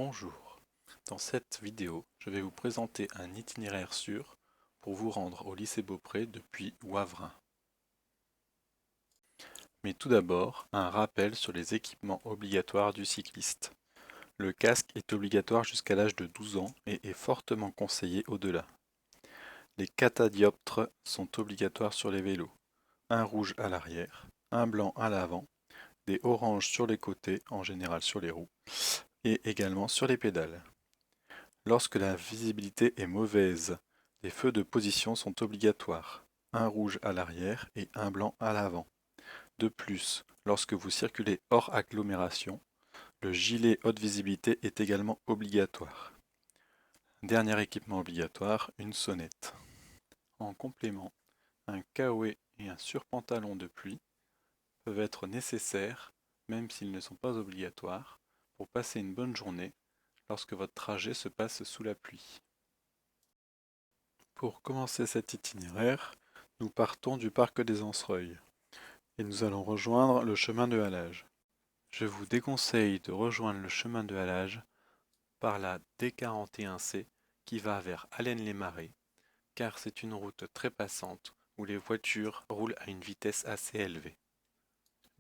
Bonjour, dans cette vidéo, je vais vous présenter un itinéraire sûr pour vous rendre au lycée Beaupré depuis Wavrin. Mais tout d'abord, un rappel sur les équipements obligatoires du cycliste. Le casque est obligatoire jusqu'à l'âge de 12 ans et est fortement conseillé au-delà. Les catadioptres sont obligatoires sur les vélos. Un rouge à l'arrière, un blanc à l'avant, des oranges sur les côtés, en général sur les roues, et également sur les pédales. Lorsque la visibilité est mauvaise, les feux de position sont obligatoires, un rouge à l'arrière et un blanc à l'avant. De plus, lorsque vous circulez hors agglomération, le gilet haute visibilité est également obligatoire. Dernier équipement obligatoire, une sonnette. En complément, un kawaii et un surpantalon de pluie peuvent être nécessaires, même s'ils ne sont pas obligatoires, pour passer une bonne journée lorsque votre trajet se passe sous la pluie. Pour commencer cet itinéraire, nous partons du parc des Ancereuils et nous allons rejoindre le chemin de halage. Je vous déconseille de rejoindre le chemin de halage par la D41C qui va vers Allaines-les-Marais, car c'est une route très passante où les voitures roulent à une vitesse assez élevée.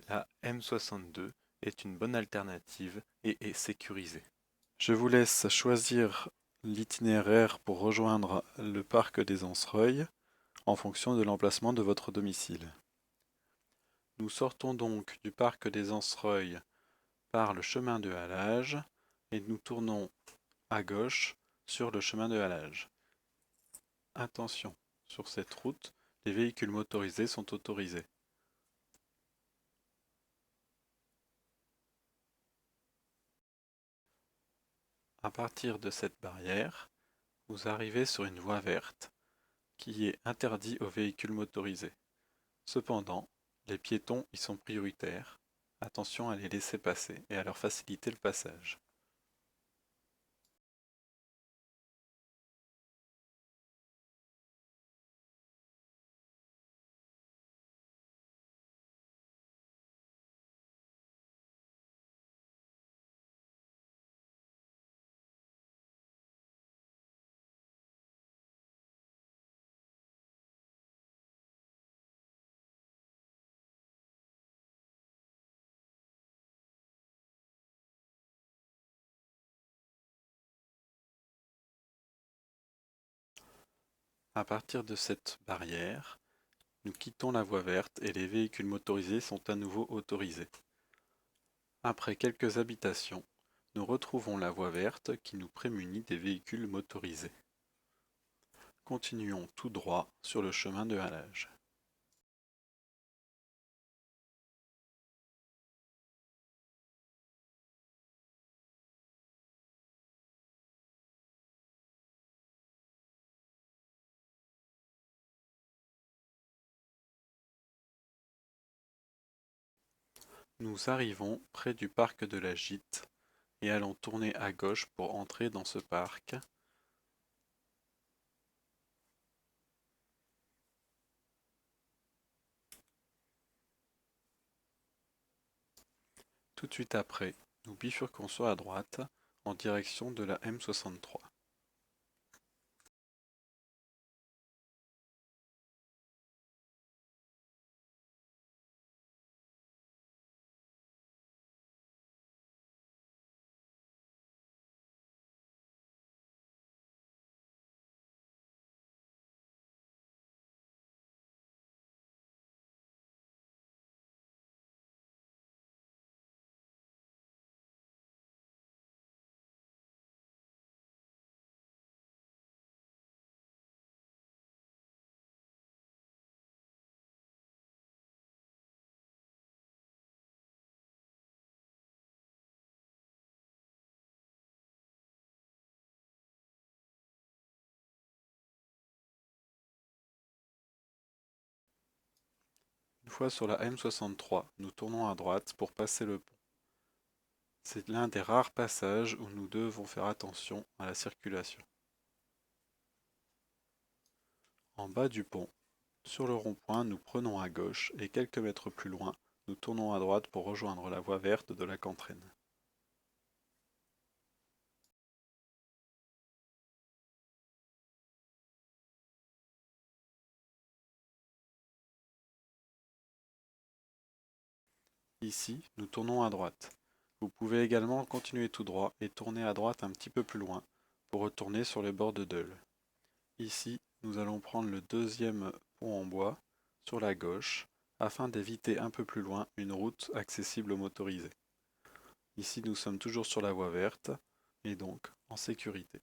La M62 est une bonne alternative et est sécurisée. Je vous laisse choisir l'itinéraire pour rejoindre le parc des Ancereuils en fonction de l'emplacement de votre domicile. Nous sortons donc du parc des Ancereuils par le chemin de halage et nous tournons à gauche sur le chemin de halage. Attention, sur cette route, les véhicules motorisés sont autorisés. À partir de cette barrière, vous arrivez sur une voie verte qui est interdite aux véhicules motorisés. Cependant, les piétons y sont prioritaires. Attention à les laisser passer et à leur faciliter le passage. À partir de cette barrière, nous quittons la voie verte et les véhicules motorisés sont à nouveau autorisés. Après quelques habitations, nous retrouvons la voie verte qui nous prémunit des véhicules motorisés. Continuons tout droit sur le chemin de halage. Nous arrivons près du parc de la Gîte et allons tourner à gauche pour entrer dans ce parc. Tout de suite après, nous bifurquons sur la droite en direction de la M63. Une fois sur la M63, nous tournons à droite pour passer le pont. C'est l'un des rares passages où nous devons faire attention à la circulation. En bas du pont, sur le rond-point, nous prenons à gauche et quelques mètres plus loin, nous tournons à droite pour rejoindre la voie verte de la Cantraine. Ici, nous tournons à droite. Vous pouvez également continuer tout droit et tourner à droite un petit peu plus loin pour retourner sur le bord de Dole. Ici, nous allons prendre le deuxième pont en bois sur la gauche afin d'éviter un peu plus loin une route accessible aux motorisés. Ici, nous sommes toujours sur la voie verte et donc en sécurité.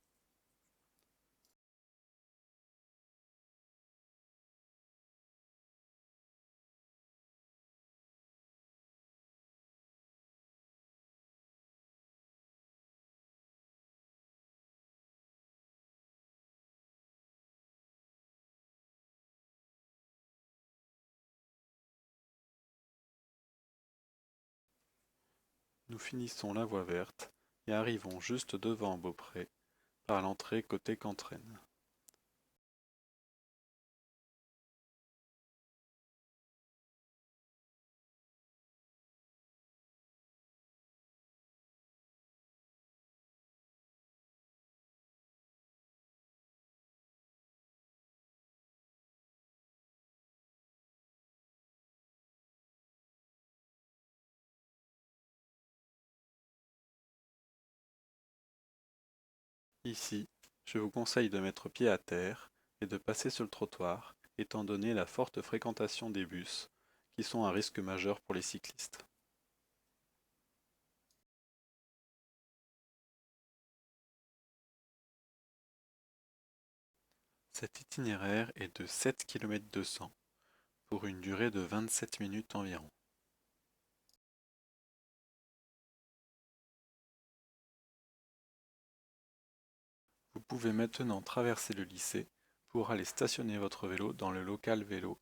Nous finissons la voie verte et arrivons juste devant Beaupré par l'entrée côté Cantrenne. Ici, je vous conseille de mettre pied à terre et de passer sur le trottoir, étant donné la forte fréquentation des bus, qui sont un risque majeur pour les cyclistes. Cet itinéraire est de 7,2 km pour une durée de 27 minutes environ. Vous pouvez maintenant traverser le lycée pour aller stationner votre vélo dans le local vélo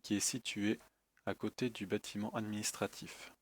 qui est situé à côté du bâtiment administratif.